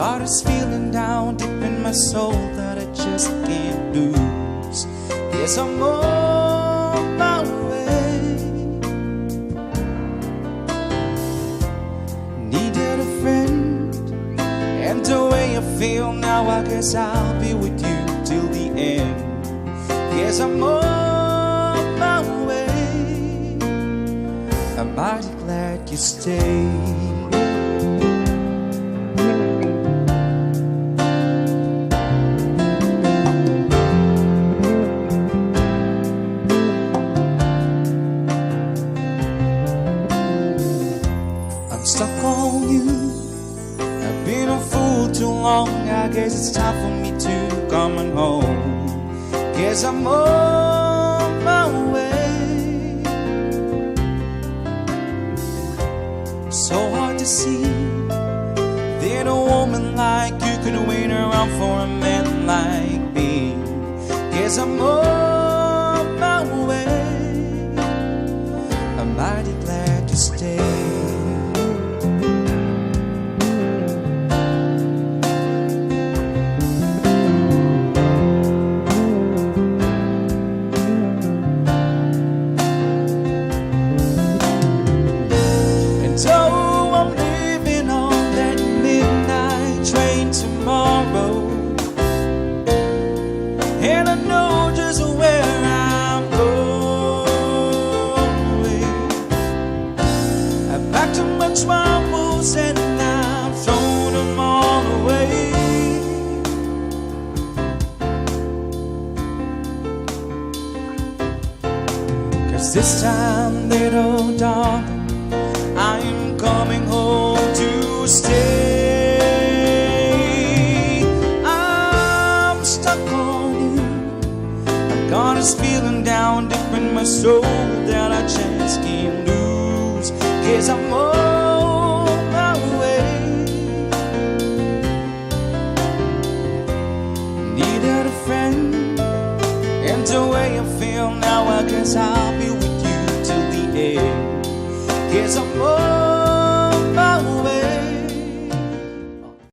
got this feeling down deep in my soul that I just can't lose. Yes, I'm on my way. Needed a friend, and the way I feel now, I guess I'll be with you till the end. Yes, I'm on my way. I'm mighty glad you stayed. I'm stuck on you. I've been a fool too long. I guess it's time for me to come on home. Guess I'm on my way. So hard to see that a woman like you can wait around for a man like me. Guess I'm on my way. I'm mighty glad to stay. So I'm leaving on that midnight train tomorrow, and I know just where I'm going. I packed up my troubles and I've thrown them all away. 'Cause this time, little darling, I'm coming home to stay. I'm stuck on you. I've got this feeling down deep in my soul that I just can't lose. 'Cause I'm on my way. Needed a friend, and the way I feel now, I guess I'll be with you till the end. Guess I'm on